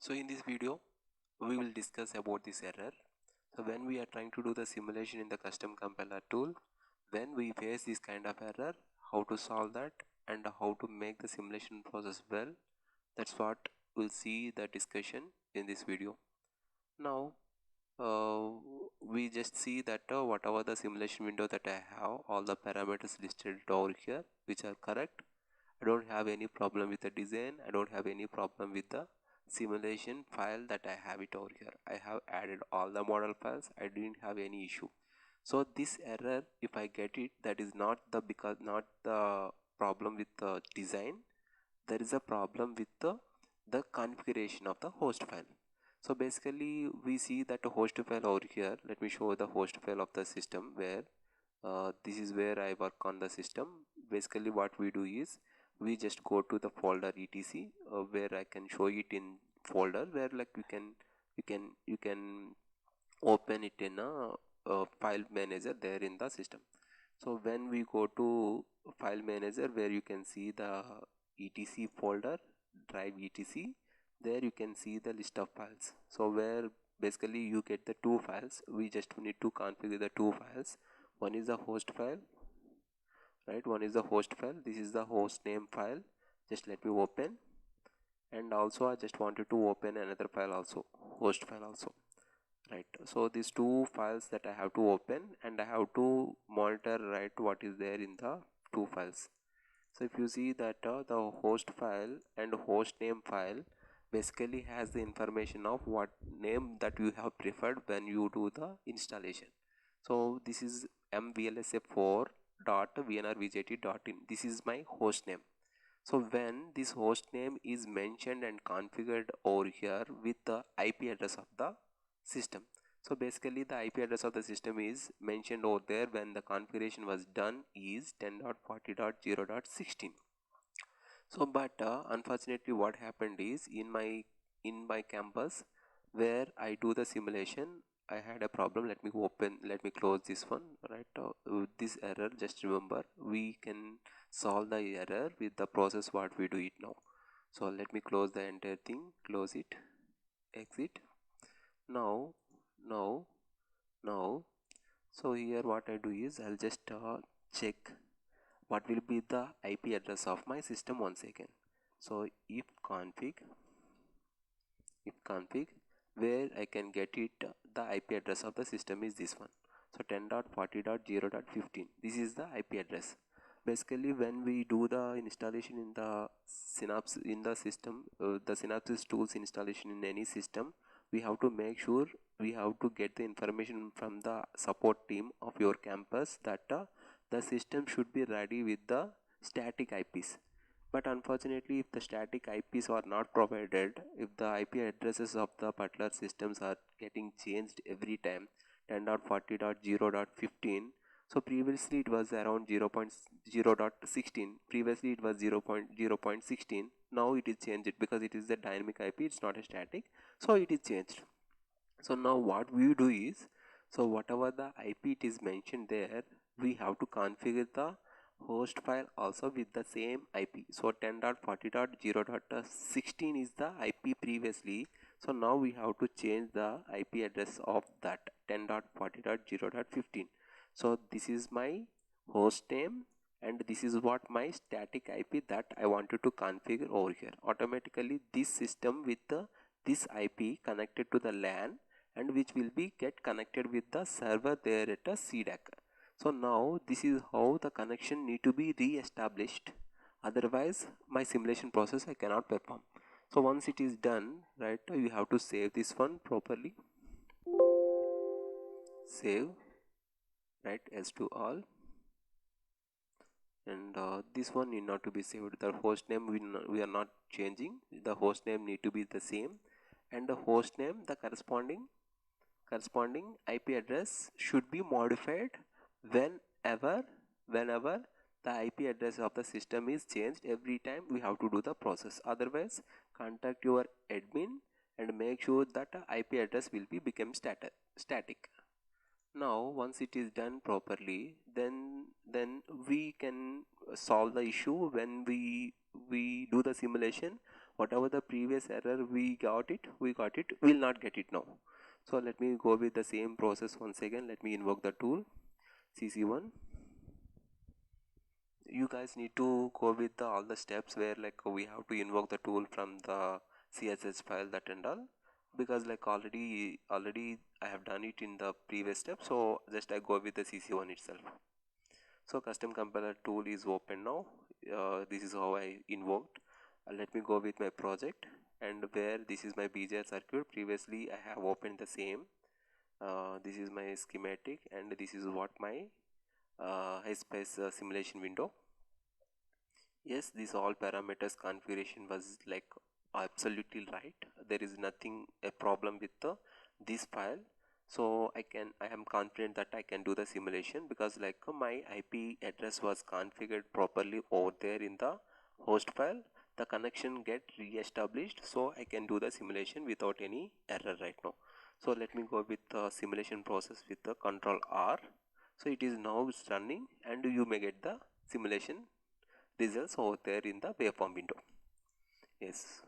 So in this video we will discuss about this error. So when we are trying to do the simulation in the custom compiler tool, when we face this kind of error, how to solve that and how to make the simulation process well, that's what we'll see the discussion in this video. Now uh, we just see that whatever the simulation window that I have, all the parameters listed over here which are correct. I don't have any problem with the design. I don't have any problem with the simulation file that I have it over here. I have added all the model files. I didn't have any issue. So this error, if I get it, that is not the problem with the design. There is a problem with the configuration of the host file. So basically we see that the host file over here. Let me show the host file of the system where this is where I work on the system. Basically what we do is we just go to the folder etc where I can show it in folder where like you can open it in a file manager there in the system. So when we go to file manager where you can see the etc folder drive etc, there you can see the list of files. So where basically you get the two files, we just need to configure the two files. One is the host file, right? One is the host file. This is the host name file. Just let me open, and also I just wanted to open another file also, host file also, right? So these two files that I have to open, and I have to monitor, right, what is there in the two files. So if you see that the host file and host name file basically has the information of what name that you have preferred when you do the installation. So this is mvlsa4.vnrvjt.in. This is my host name. So when this host name is mentioned and configured over here with the IP address of the system. So basically the IP address of the system is mentioned over there when the configuration was done is 10.40.0.16. So but unfortunately what happened is in my campus where I do the simulation, I had a problem. Let me close this one, right? This error, just remember, we can solve the error with the process what we do it now. So let me close the entire thing, close it, exit. Now so here what I do is I'll just check what will be the IP address of my system once again. So if config where I can get it, the IP address of the system is this one. So 10.40.0.15, this is the IP address. Basically when we do the installation in the Synopsys in the system, the Synopsys tools installation in any system, we have to make sure we have to get the information from the support team of your campus that the system should be ready with the static IPs. But unfortunately, if the static IPs are not provided, if the IP addresses of the particular systems are getting changed every time, 10.40.0.15, so previously it was around 0.0.16, previously it was 0.0.16, now it is changed because it is a dynamic IP, it's not a static, so it is changed. So now what we do is, so whatever the IP it is mentioned there, we have to configure the host file also with the same IP. So 10.40.0.16 is the IP previously. So now we have to change the IP address of that 10.40.0.15. So this is my host name and this is what my static IP that I wanted to configure over here. Automatically this system with this IP connected to the LAN and which will be get connected with the server there at a CDAC. So now this is how the connection need to be re-established, otherwise my simulation process I cannot perform. So once it is done, right, you have to save this one properly, save, right, as to all, and this one need not to be saved. The host name we are not changing, the host name need to be the same, and the host name, the corresponding IP address should be modified whenever the IP address of the system is changed. Every time we have to do the process, otherwise contact your admin and make sure that the IP address will be become static. Now once it is done properly, then we can solve the issue when we do the simulation. whatever the previous error we got it, we'll not get it now. So let me go with the same process once again. Let me invoke the tool cc1. You guys need to go with all the steps where like we have to invoke the tool from the css file, that and all, because like already I have done it in the previous step, so just I go with the cc1 itself. So custom compiler tool is open now. This is how I invoked. Let me go with my project, and where this is my bgr circuit. Previously I have opened the same. This is my schematic, and this is what my space simulation window. Yes, this all parameters configuration was like absolutely right. There is nothing a problem with this file. So I am confident that I can do the simulation, because like my IP address was configured properly over there in the host file. The connection get re-established, so I can do the simulation without any error right now. So let me go with the simulation process with the control R. So it is now running, and you may get the simulation results over there in the waveform window. Yes.